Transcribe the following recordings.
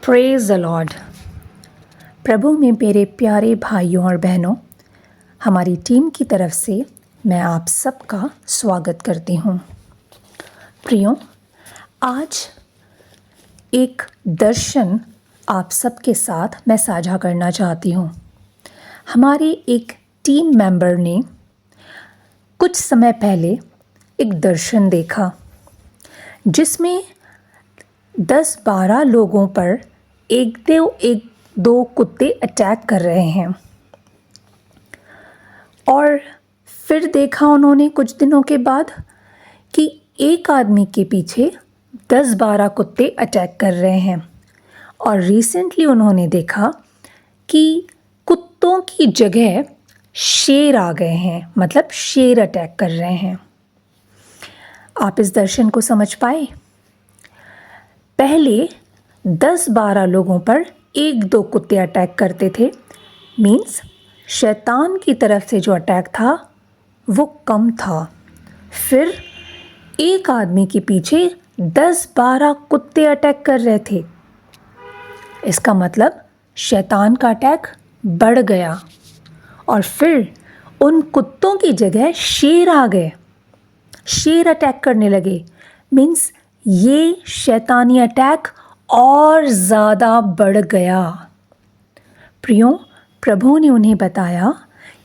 Praise the Lord. प्रभु में मेरे प्यारे भाइयों और बहनों, हमारी टीम की तरफ से मैं आप सबका स्वागत करती हूँ। प्रियों, आज एक दर्शन आप सबके साथ मैं साझा करना चाहती हूँ। हमारे एक टीम मेंबर ने कुछ समय पहले एक दर्शन देखा जिसमें 10-12 लोगों पर एक दो कुत्ते अटैक कर रहे हैं। और फिर देखा उन्होंने कुछ दिनों के बाद कि एक आदमी के पीछे 10-12 कुत्ते अटैक कर रहे हैं। और रिसेंटली उन्होंने देखा कि कुत्तों की जगह शेर आ गए हैं, मतलब शेर अटैक कर रहे हैं। आप इस दर्शन को समझ पाए? पहले 10-12 लोगों पर 1-2 कुत्ते अटैक करते थे, मीन्स शैतान की तरफ से जो अटैक था वो कम था। फिर एक आदमी के पीछे 10-12 कुत्ते अटैक कर रहे थे। इसका मतलब शैतान का अटैक बढ़ गया और फिर उन कुत्तों की जगह शेर आ गए, शेर अटैक करने लगे। मीन्स ये शैतानी अटैक और ज़्यादा बढ़ गया। प्रियों, प्रभु ने उन्हें बताया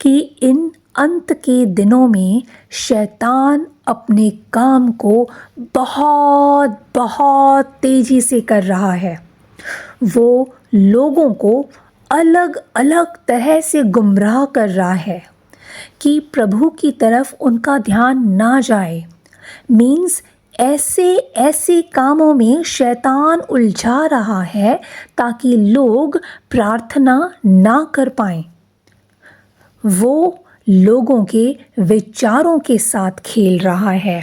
कि इन अंत के दिनों में शैतान अपने काम को बहुत बहुत तेज़ी से कर रहा है। वो लोगों को अलग अलग तरह से गुमराह कर रहा है कि प्रभु की तरफ उनका ध्यान ना जाए। मीन्स ऐसे कामों में शैतान उलझा रहा है ताकि लोग प्रार्थना ना कर पाएं। वो लोगों के विचारों के साथ खेल रहा है।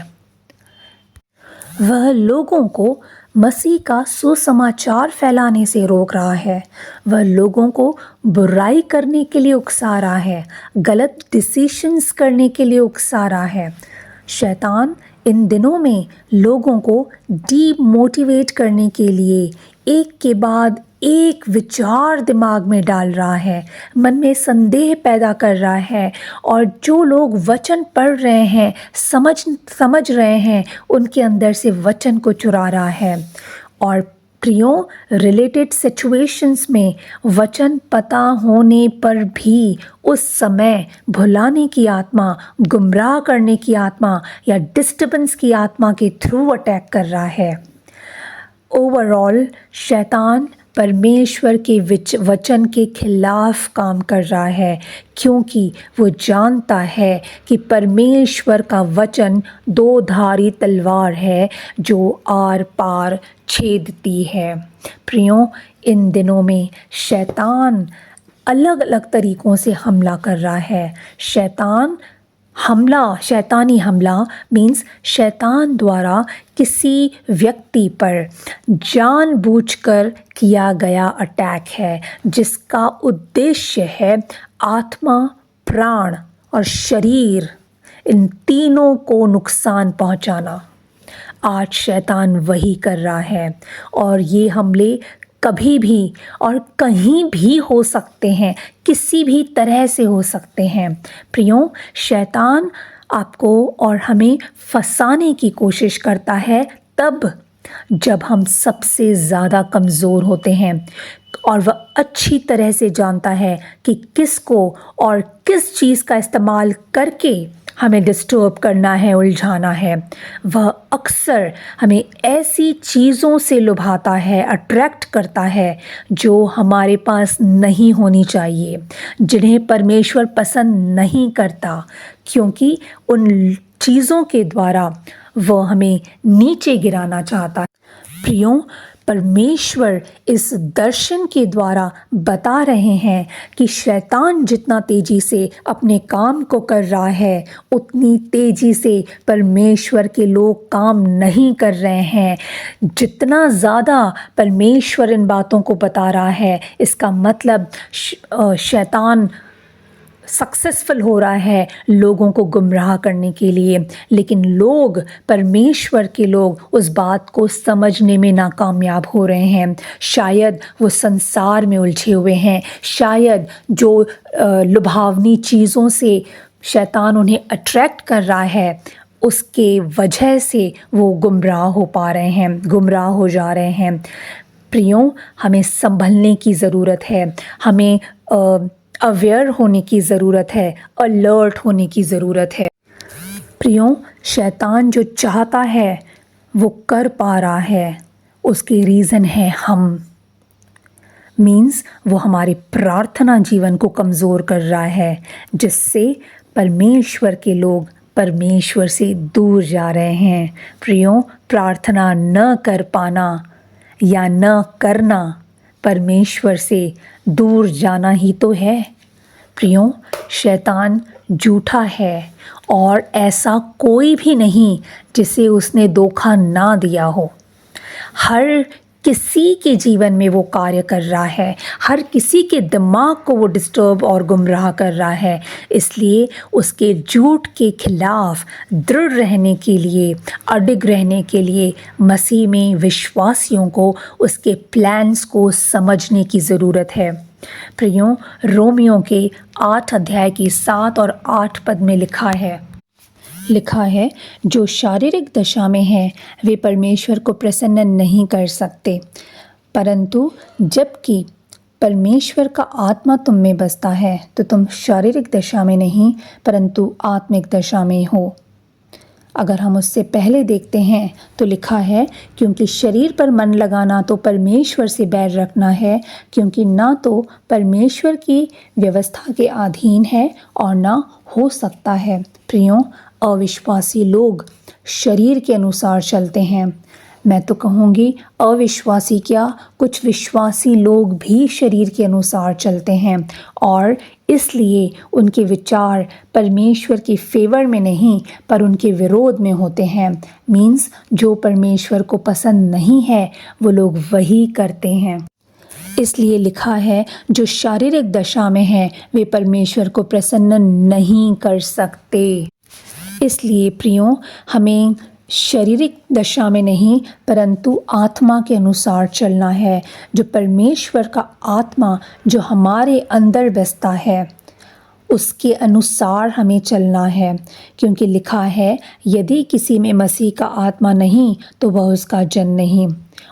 वह लोगों को मसीह का सुसमाचार फैलाने से रोक रहा है। वह लोगों को बुराई करने के लिए उकसा रहा है, गलत डिसीशंस करने के लिए उकसा रहा है। शैतान इन दिनों में लोगों को डीमोटिवेट करने के लिए एक के बाद एक विचार दिमाग में डाल रहा है, मन में संदेह पैदा कर रहा है। और जो लोग वचन पढ़ रहे हैं, समझ रहे हैं, उनके अंदर से वचन को चुरा रहा है। और प्रियों, रिलेटेड सिचुएशंस में वचन पता होने पर भी उस समय भुलाने की आत्मा, गुमराह करने की आत्मा या डिस्टर्बेंस की आत्मा के थ्रू अटैक कर रहा है। ओवरऑल शैतान परमेश्वर के वचन के खिलाफ काम कर रहा है, क्योंकि वो जानता है कि परमेश्वर का वचन 2-धारी तलवार है जो आर पार छेदती है। प्रियों, इन दिनों में शैतान अलग अलग तरीक़ों से हमला कर रहा है। शैतानी हमला मीन्स शैतान द्वारा किसी व्यक्ति पर जानबूझकर किया गया अटैक है, जिसका उद्देश्य है आत्मा, प्राण और शरीर, इन तीनों को नुकसान पहुंचाना। आज शैतान वही कर रहा है और ये हमले कभी भी और कहीं भी हो सकते हैं, किसी भी तरह से हो सकते हैं। प्रियों, शैतान आपको और हमें फंसाने की कोशिश करता है तब जब हम सबसे ज़्यादा कमज़ोर होते हैं। और वह अच्छी तरह से जानता है कि किसको और किस चीज़ का इस्तेमाल करके हमें डिस्टर्ब करना है, उलझाना है। वह अक्सर हमें ऐसी चीज़ों से लुभाता है, अट्रैक्ट करता है जो हमारे पास नहीं होनी चाहिए, जिन्हें परमेश्वर पसंद नहीं करता, क्योंकि उन चीज़ों के द्वारा वह हमें नीचे गिराना चाहता है। प्रियों, परमेश्वर इस दर्शन के द्वारा बता रहे हैं कि शैतान जितना तेज़ी से अपने काम को कर रहा है, उतनी तेज़ी से परमेश्वर के लोग काम नहीं कर रहे हैं। जितना ज़्यादा परमेश्वर इन बातों को बता रहा है, इसका मतलब शैतान सक्सेसफुल हो रहा है लोगों को गुमराह करने के लिए, लेकिन लोग, परमेश्वर के लोग, उस बात को समझने में नाकामयाब हो रहे हैं। शायद वो संसार में उलझे हुए हैं, शायद जो लुभावनी चीज़ों से शैतान उन्हें अट्रैक्ट कर रहा है, उसके वजह से वो गुमराह हो पा रहे हैं, गुमराह हो जा रहे हैं। प्रियों, हमें संभलने की ज़रूरत है, हमें अवेयर होने की ज़रूरत है, अलर्ट होने की ज़रूरत है। प्रियों, शैतान जो चाहता है वो कर पा रहा है, उसके रीज़न है हम। मीन्स वो हमारे प्रार्थना जीवन को कमज़ोर कर रहा है, जिससे परमेश्वर के लोग परमेश्वर से दूर जा रहे हैं। प्रियों, प्रार्थना न कर पाना या न करना परमेश्वर से दूर जाना ही तो है। प्रियों, शैतान झूठा है और ऐसा कोई भी नहीं जिसे उसने धोखा ना दिया हो। हर किसी के जीवन में वो कार्य कर रहा है, हर किसी के दिमाग को वो डिस्टर्ब और गुमराह कर रहा है। इसलिए उसके झूठ के खिलाफ दृढ़ रहने के लिए, अडिग रहने के लिए मसीह में विश्वासियों को उसके प्लान्स को समझने की ज़रूरत है। प्रियों, रोमियो के 8 अध्याय की 7 और 8 पद में लिखा है, जो शारीरिक दशा में हैं वे परमेश्वर को प्रसन्न नहीं कर सकते, परंतु जबकि परमेश्वर का आत्मा तुम में बसता है तो तुम शारीरिक दशा में नहीं परंतु आत्मिक दशा में हो। अगर हम उससे पहले देखते हैं तो लिखा है, क्योंकि शरीर पर मन लगाना तो परमेश्वर से बैर रखना है, क्योंकि ना तो परमेश्वर की व्यवस्था के अधीन है और ना हो सकता है। प्रियों, अविश्वासी लोग शरीर के अनुसार चलते हैं। मैं तो कहूँगी अविश्वासी क्या, कुछ विश्वासी लोग भी शरीर के अनुसार चलते हैं और इसलिए उनके विचार परमेश्वर के फेवर में नहीं पर उनके विरोध में होते हैं। मीन्स जो परमेश्वर को पसंद नहीं है वो लोग वही करते हैं। इसलिए लिखा है, जो शारीरिक दशा में है वे परमेश्वर को प्रसन्न नहीं कर सकते। इसलिए प्रियों, हमें शारीरिक दशा में नहीं परंतु आत्मा के अनुसार चलना है। जो परमेश्वर का आत्मा जो हमारे अंदर बसता है उसके अनुसार हमें चलना है, क्योंकि लिखा है, यदि किसी में मसीह का आत्मा नहीं तो वह उसका जन नहीं,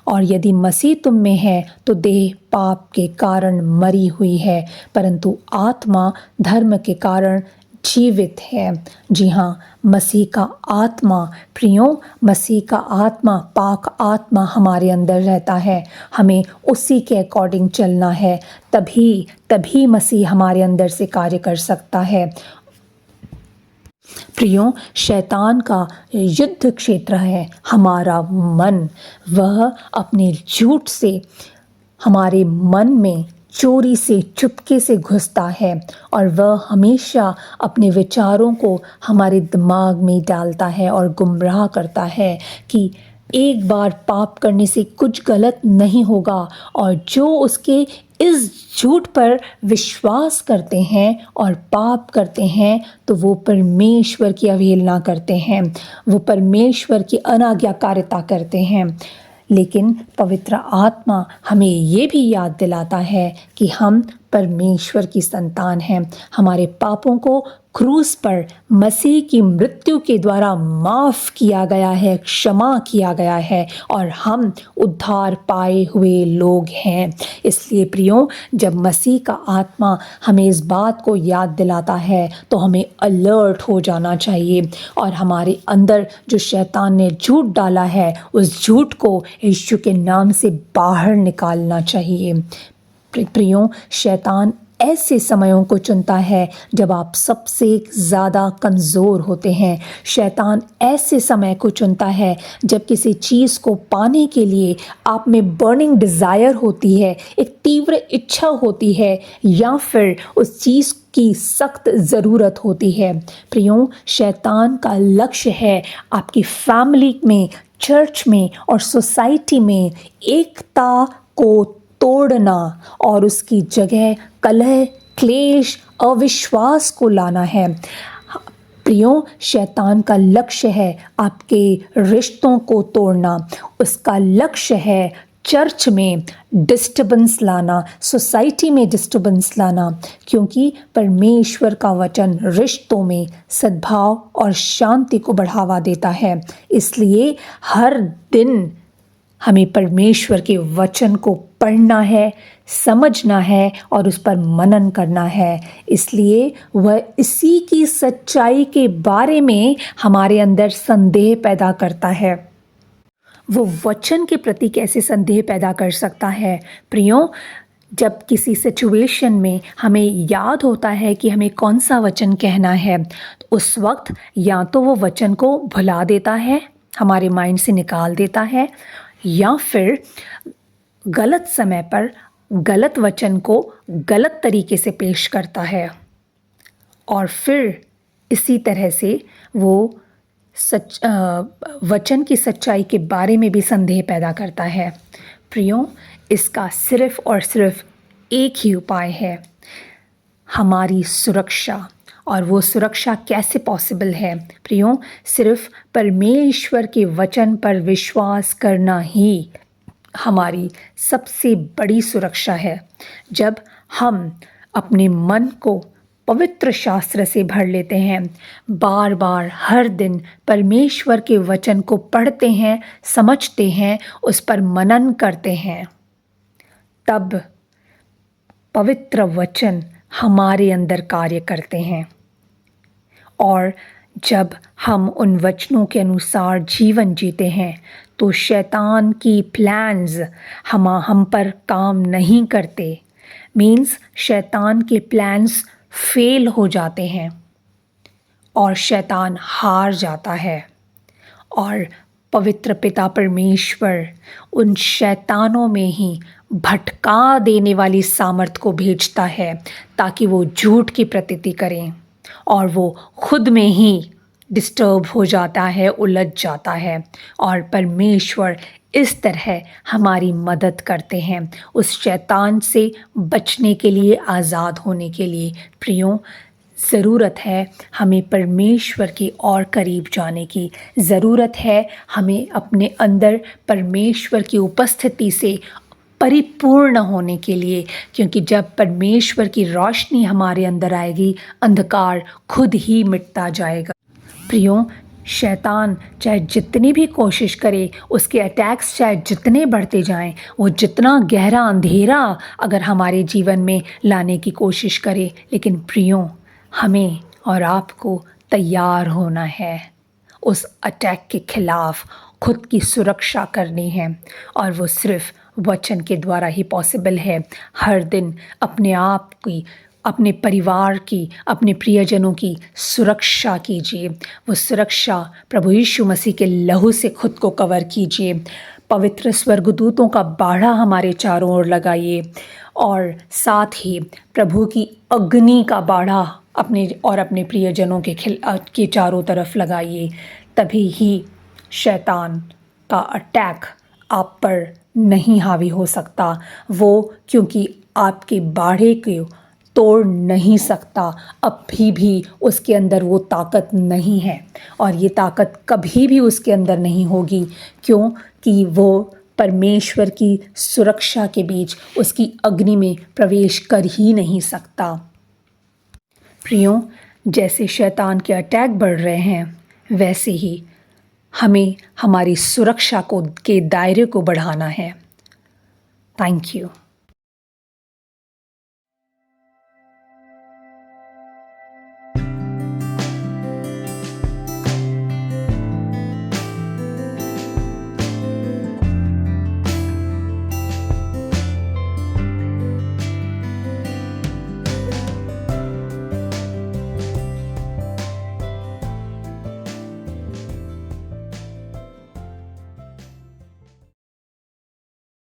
और यदि मसीह तुम में है तो देह पाप के कारण मरी हुई है परंतु आत्मा धर्म के कारण जीवित है। जी हाँ, मसीह का आत्मा, प्रियों, मसीह का आत्मा, पाक आत्मा हमारे अंदर रहता है। हमें उसी के अकॉर्डिंग चलना है, तभी मसीह हमारे अंदर से कार्य कर सकता है। प्रियों, शैतान का युद्ध क्षेत्र है हमारा मन। वह अपने झूठ से हमारे मन में चोरी से चुपके से घुसता है और वह हमेशा अपने विचारों को हमारे दिमाग में डालता है और गुमराह करता है कि एक बार पाप करने से कुछ गलत नहीं होगा, और जो उसके इस झूठ पर विश्वास करते हैं और पाप करते हैं तो वो परमेश्वर की अवहेलना करते हैं, वो परमेश्वर की अनाज्ञाकारिता करते हैं। लेकिन पवित्र आत्मा हमें ये भी याद दिलाता है कि हम परमेश्वर की संतान हैं। हमारे पापों को क्रूस पर मसीह की मृत्यु के द्वारा माफ़ किया गया है, क्षमा किया गया है और हम उद्धार पाए हुए लोग हैं। इसलिए प्रियों, जब मसीह का आत्मा हमें इस बात को याद दिलाता है तो हमें अलर्ट हो जाना चाहिए और हमारे अंदर जो शैतान ने झूठ डाला है उस झूठ को यीशु के नाम से बाहर निकालना चाहिए। प्रियों, शैतान ऐसे समयों को चुनता है जब आप सबसे ज़्यादा कमज़ोर होते हैं। शैतान ऐसे समय को चुनता है जब किसी चीज़ को पाने के लिए आप में बर्निंग डिज़ायर होती है, एक तीव्र इच्छा होती है या फिर उस चीज़ की सख्त ज़रूरत होती है। प्रियों, शैतान का लक्ष्य है आपकी फैमिली में, चर्च में और सोसाइटी में एकता को तोड़ना और उसकी जगह कलह, क्लेश, अविश्वास को लाना है। प्रियो, शैतान का लक्ष्य है आपके रिश्तों को तोड़ना, उसका लक्ष्य है चर्च में डिस्टर्बेंस लाना, सोसाइटी में डिस्टर्बेंस लाना, क्योंकि परमेश्वर का वचन रिश्तों में सद्भाव और शांति को बढ़ावा देता है। इसलिए हर दिन हमें परमेश्वर के वचन को पढ़ना है, समझना है और उस पर मनन करना है। इसलिए वह इसी की सच्चाई के बारे में हमारे अंदर संदेह पैदा करता है। वो वचन के प्रति कैसे संदेह पैदा कर सकता है? प्रियो, जब किसी सिचुएशन में हमें याद होता है कि हमें कौन सा वचन कहना है, तो उस वक्त या तो वो वचन को भुला देता है, हमारे माइंड से निकाल देता है, या फिर गलत समय पर गलत वचन को गलत तरीके से पेश करता है और फिर इसी तरह से वो वचन की सच्चाई के बारे में भी संदेह पैदा करता है। प्रियो, इसका सिर्फ और सिर्फ एक ही उपाय है, हमारी सुरक्षा। और वो सुरक्षा कैसे पॉसिबल है? प्रियो, सिर्फ परमेश्वर के वचन पर विश्वास करना ही हमारी सबसे बड़ी सुरक्षा है। जब हम अपने मन को पवित्र शास्त्र से भर लेते हैं, बार बार हर दिन परमेश्वर के वचन को पढ़ते हैं, समझते हैं, उस पर मनन करते हैं, तब पवित्र वचन हमारे अंदर कार्य करते हैं। और जब हम उन वचनों के अनुसार जीवन जीते हैं तो शैतान की प्लान्स हम पर काम नहीं करते। मीन्स शैतान के प्लान्स फेल हो जाते हैं और शैतान हार जाता है। और पवित्र पिता परमेश्वर उन शैतानों में ही भटका देने वाली सामर्थ को भेजता है ताकि वो झूठ की प्रतीति करें और वो खुद में ही डिस्टर्ब हो जाता है, उलझ जाता है। और परमेश्वर इस तरह हमारी मदद करते हैं उस शैतान से बचने के लिए, आज़ाद होने के लिए। प्रियो, ज़रूरत है हमें परमेश्वर की और करीब जाने की, ज़रूरत है हमें अपने अंदर परमेश्वर की उपस्थिति से परिपूर्ण होने के लिए, क्योंकि जब परमेश्वर की रोशनी हमारे अंदर आएगी, अंधकार खुद ही मिटता जाएगा। प्रियो, शैतान चाहे जितनी भी कोशिश करे, उसके अटैक्स चाहे जितने बढ़ते जाएं, वो जितना गहरा अंधेरा अगर हमारे जीवन में लाने की कोशिश करे, लेकिन प्रियो, हमें और आपको तैयार होना है। उस अटैक के खिलाफ खुद की सुरक्षा करनी है और वो सिर्फ वचन के द्वारा ही पॉसिबल है। हर दिन अपने आप की, अपने परिवार की, अपने प्रियजनों की सुरक्षा कीजिए। वो सुरक्षा प्रभु यीशु मसीह के लहू से खुद को कवर कीजिए। पवित्र स्वर्गदूतों का बाड़ा हमारे चारों ओर लगाइए और साथ ही प्रभु की अग्नि का बाड़ा अपने प्रियजनों के चारों तरफ लगाइए। तभी ही शैतान का अटैक आप पर नहीं हावी हो सकता। वो क्योंकि आपके बाड़े को तोड़ नहीं सकता, अभी भी उसके अंदर वो ताकत नहीं है और ये ताकत कभी भी उसके अंदर नहीं होगी, क्योंकि वो परमेश्वर की सुरक्षा के बीच उसकी अग्नि में प्रवेश कर ही नहीं सकता। प्रियो, जैसे शैतान के अटैक बढ़ रहे हैं, वैसे ही हमें हमारी सुरक्षा के दायरे को बढ़ाना है। Thank you.